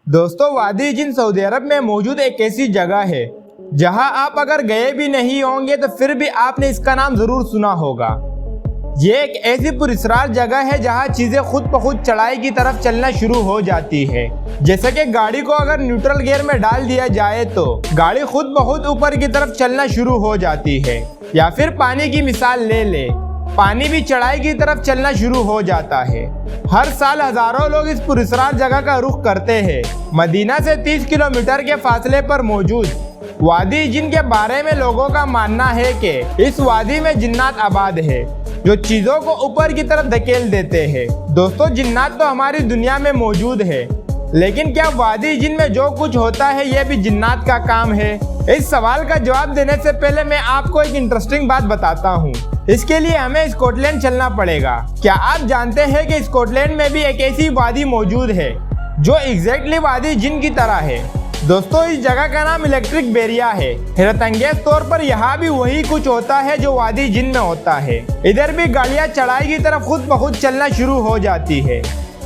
दोस्तों, वादी जिन सऊदी अरब में मौजूद एक ऐसी जगह है जहां आप अगर गए भी नहीं होंगे तो फिर भी आपने इसका नाम जरूर सुना होगा। ये एक ऐसी पुरस्कार जगह है जहां चीजें खुद ब खुद चढ़ाई की तरफ चलना शुरू हो जाती है। जैसे कि गाड़ी को अगर न्यूट्रल गियर में डाल दिया जाए तो गाड़ी खुद ब खुद ऊपर की तरफ चलना शुरू हो जाती है। या फिर पानी की मिसाल ले ले, पानी भी चढ़ाई की तरफ चलना शुरू हो जाता है। हर साल हजारों लोग इस पुरस्कार जगह का रुख करते हैं। मदीना से 30 किलोमीटर के फासले पर मौजूद वादी जिन के बारे में लोगों का मानना है कि इस वादी में जिन्नात आबाद है जो चीजों को ऊपर की तरफ धकेल देते हैं। दोस्तों, जिन्नात तो हमारी दुनिया में मौजूद है, लेकिन क्या वादी जिन में जो कुछ होता है ये भी जिन्नात का काम है? इस सवाल का जवाब देने से पहले मैं आपको एक इंटरेस्टिंग बात बताता हूँ। इसके लिए हमें स्कॉटलैंड चलना पड़ेगा। क्या आप जानते हैं कि स्कॉटलैंड में भी एक ऐसी वादी मौजूद है जो एग्जैक्टली वादी जिन की तरह है? दोस्तों, इस जगह का नाम इलेक्ट्रिक बैरिया है। हैरतअंगेज तौर पर यहाँ भी वही कुछ होता है जो वादी जिन में होता है। इधर भी गाड़ियाँ चढ़ाई की तरफ खुद ब खुद चलना शुरू हो जाती है।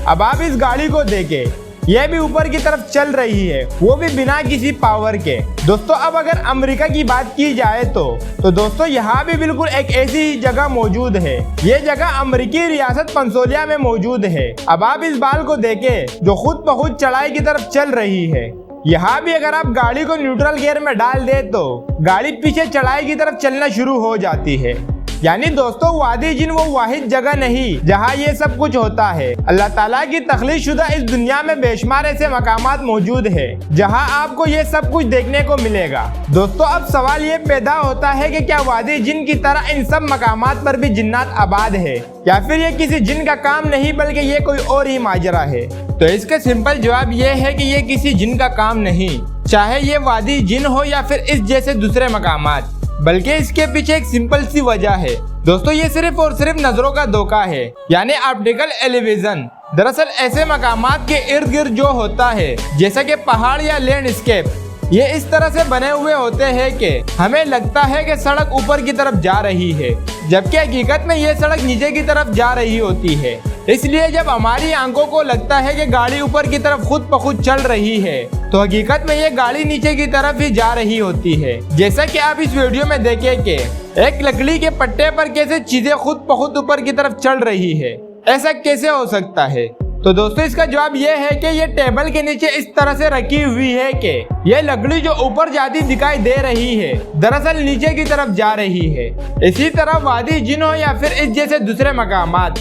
अब आप इस गाड़ी को देखें, यह भी ऊपर की तरफ चल रही है, वो भी बिना किसी पावर के। दोस्तों, अब अगर अमेरिका की बात की जाए तो दोस्तों यहाँ भी बिल्कुल एक ऐसी जगह मौजूद है। ये जगह अमेरिकी रियासत पेंसिल्वेनिया में मौजूद है। अब आप इस बाल को देखें जो खुद ब खुद चढ़ाई की तरफ चल रही है। यहाँ भी अगर आप गाड़ी को न्यूट्रल गियर में डाल दे तो गाड़ी पीछे चढ़ाई की तरफ चलना शुरू हो जाती है। यानी दोस्तों, वादी जिन वो वाहिद जगह नहीं जहाँ ये सब कुछ होता है। अल्लाह ताला की तख्लीक शुदा इस दुनिया में बेशुमार ऐसे मकामात मौजूद है जहाँ आपको ये सब कुछ देखने को मिलेगा। दोस्तों, अब सवाल ये पैदा होता है कि क्या वादी जिन की तरह इन सब मकामात पर भी जिन्नात आबाद है, या फिर ये किसी जिन का काम नहीं बल्कि ये कोई और ही माजरा है? तो इसका सिंपल जवाब ये है कि ये किसी जिन का काम नहीं, चाहे ये वादी जिन हो या फिर इस जैसे दूसरे मकामात, बल्कि इसके पीछे एक सिंपल सी वजह है। दोस्तों, ये सिर्फ और सिर्फ नजरों का धोखा है, यानी ऑप्टिकल इल्यूजन। दरअसल ऐसे मकामात के इर्द गिर्द जो होता है, जैसा कि पहाड़ या लैंडस्केप, ये इस तरह से बने हुए होते हैं कि हमें लगता है कि सड़क ऊपर की तरफ जा रही है, जबकि हकीकत में ये सड़क नीचे की तरफ जा रही होती है। इसलिए जब हमारी आंखों को लगता है कि गाड़ी ऊपर की तरफ खुद ब खुद चल रही है, तो हकीकत में ये गाड़ी नीचे की तरफ ही जा रही होती है। जैसा कि आप इस वीडियो में देखें कि एक लकड़ी के पट्टे पर कैसे चीजें खुद ब खुद ऊपर की तरफ चल रही है। ऐसा कैसे हो सकता है? तो दोस्तों, इसका जवाब ये है कि ये टेबल के नीचे इस तरह से रखी हुई है कि ये लकड़ी जो ऊपर जाती दिखाई दे रही है, दरअसल नीचे की तरफ जा रही है। इसी तरह वादी जिन हो या फिर इस जैसे दूसरे मकामात,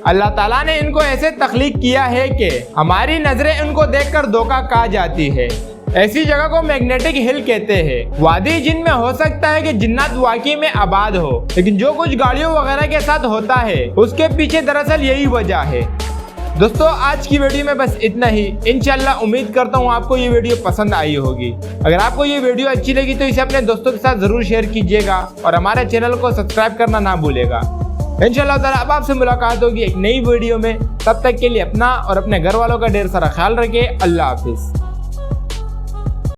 अल्लाह ताला ने इनको ऐसे तख्लीक किया है कि हमारी नजरें उनको देखकर धोखा खा जाती है। ऐसी जगह को मैग्नेटिक हिल कहते हैं। वादी जिन में हो सकता है कि जिन्नात वाकई में आबाद हो, लेकिन जो कुछ गाड़ियों वगैरह के साथ होता है उसके पीछे दरअसल यही वजह है। दोस्तों, आज की वीडियो में बस इतना ही। इंशाल्लाह उम्मीद करता हूँ आपको ये वीडियो पसंद आई होगी। अगर आपको ये वीडियो अच्छी लगी तो इसे अपने दोस्तों के साथ जरूर शेयर कीजिएगा और हमारे चैनल को सब्सक्राइब करना ना भूलेगा। इंशाल्लाह ताला अब आपसे मुलाकात होगी एक नई वीडियो में। तब तक के लिए अपना और अपने घर वालों का ढेर सारा ख्याल रखिए। अल्लाह हाफिज।